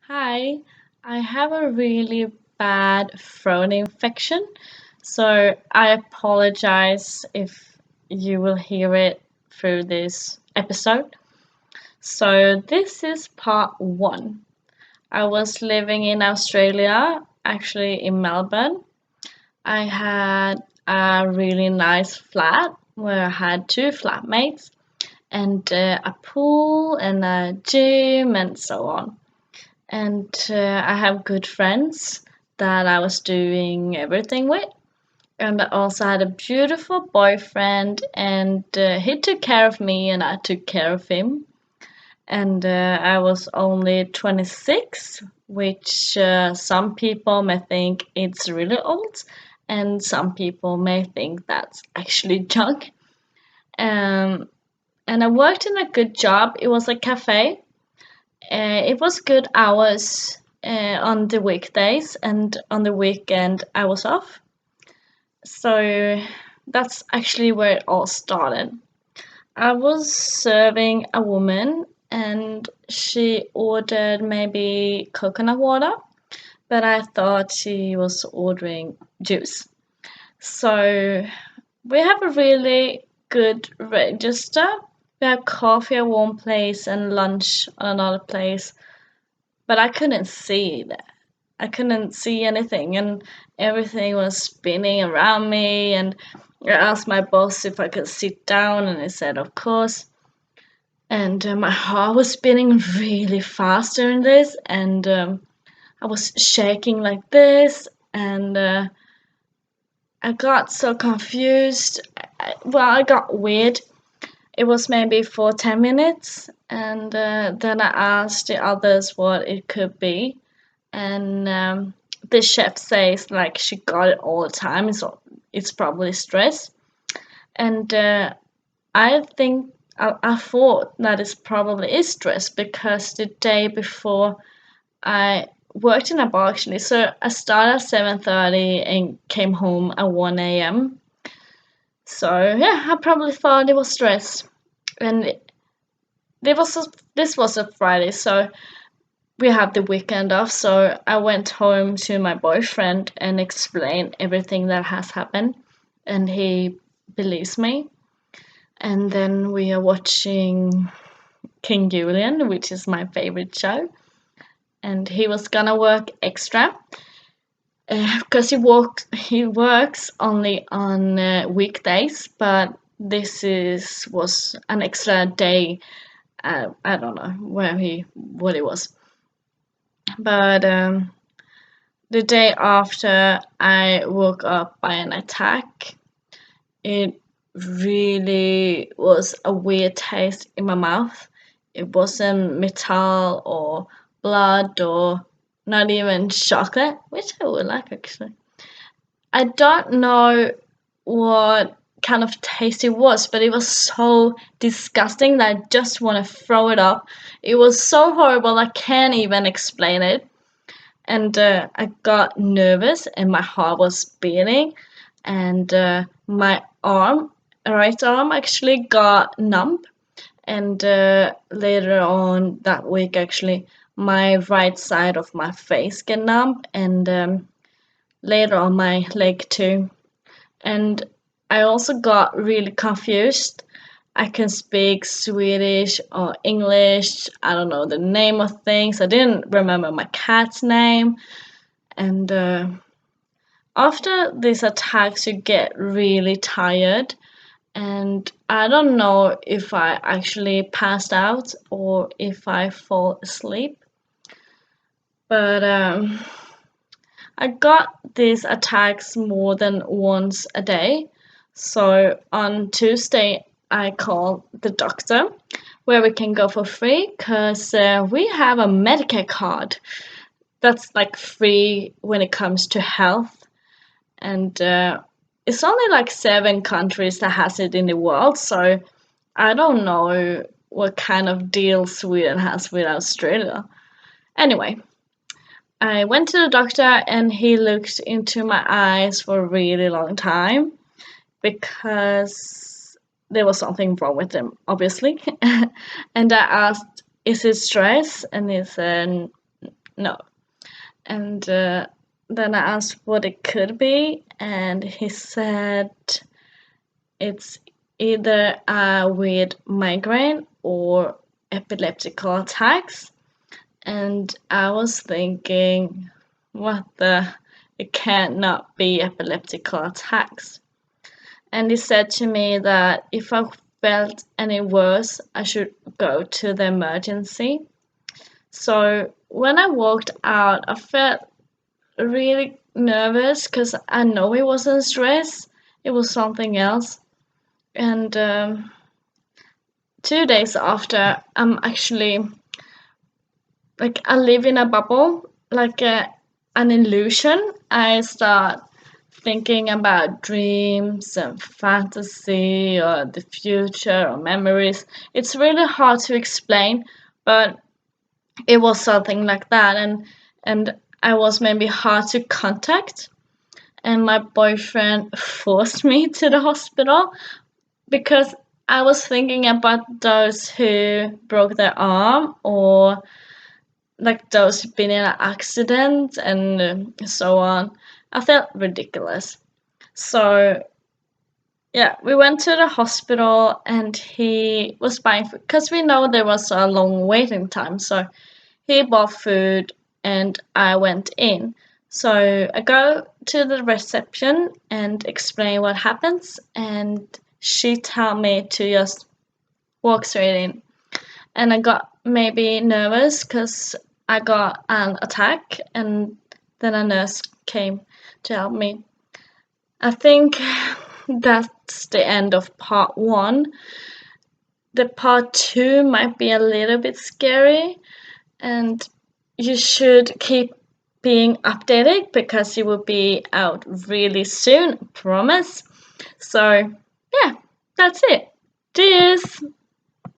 Hi, I have a really bad throat infection, so I apologize if you will hear it through this episode. So, this is part one. I was living in Australia, actually in Melbourne. I had a really nice flat where I had two flatmates and a pool and a gym and so on. And I have good friends that I was doing everything with. And I also had a beautiful boyfriend, and he took care of me, and I took care of him. And I was only 26, which some people may think it's really old, and some people may think that's actually young. Um, and I worked in a good job. It was a cafe. It was good hours on the weekdays, and on the weekend I was off. So that's actually where it all started. I was serving a woman, and she ordered maybe coconut water, but I thought she was ordering juice. So we have a really good register. We have coffee at one place and lunch on another place, but I couldn't see that. I couldn't see anything, and everything was spinning around me. And I asked my boss if I could sit down, and he said, "Of course." And my heart was spinning really fast during this, and I was shaking like this, and I got so confused. I got weird. It was maybe for 10 minutes, and then I asked the others what it could be, and the chef says like she got it all the time, so it's probably stress. And I think I thought that it probably is stress because the day before I worked in a bar actually. So I started at 7:30 and came home at 1 a.m. So yeah, I probably thought it was stress. And this was a Friday, so we have the weekend off, so I went home to my boyfriend and explained everything that has happened, and he believes me. And then we are watching King Julian, which is my favorite show, and he was gonna work extra because he works only on weekdays, but this is was an extra day. I don't know what it was, but the day after I woke up by an attack, it really was a weird taste in my mouth. It wasn't metal or blood or not even chocolate, which I would like actually. I don't know what kind of taste it was, but it was so disgusting that I just want to throw it up. It was so horrible, I can't even explain it. And I got nervous and my heart was beating, and my right arm, actually got numb. And later on that week, actually, my right side of my face get numb, and later on my leg too. And I also got really confused. I can speak Swedish or English. I don't know the name of things. I didn't remember my cat's name. And after these attacks, you get really tired. And I don't know if I actually passed out or if I fall asleep. But I got these attacks more than once a day. So on Tuesday, I called the doctor where we can go for free because we have a Medicare card that's like free when it comes to health. And it's only like 7 countries that has it in the world. So I don't know what kind of deal Sweden has with Australia. Anyway, I went to the doctor and he looked into my eyes for a really long time because there was something wrong with them, obviously. And I asked, "Is it stress?" And he said, no. And then I asked what it could be, and he said it's either a weird migraine or epileptical attacks. And I was thinking, what the? It cannot be epileptical attacks. And he said to me that if I felt any worse, I should go to the emergency. So when I walked out, I felt really nervous because I know it wasn't stress, it was something else. And 2 days after, I'm actually like I live in a bubble, like an illusion. I start thinking about dreams and fantasy or the future or memories. It's really hard to explain, but it was something like that, and I was maybe hard to contact. And my boyfriend forced me to the hospital because I was thinking about those who broke their arm or like those who've been in an accident and so on. I felt ridiculous. So yeah, we went to the hospital and he was buying food because we know there was a long waiting time. So he bought food and I went in. So I go to the reception and explain what happens, and she told me to just walk straight in. And I got maybe nervous because I got an attack, and then a nurse came to help me. I think that's the end of part one. The part two might be a little bit scary, and you should keep being updated because it will be out really soon, promise. So, yeah, that's it. Cheers!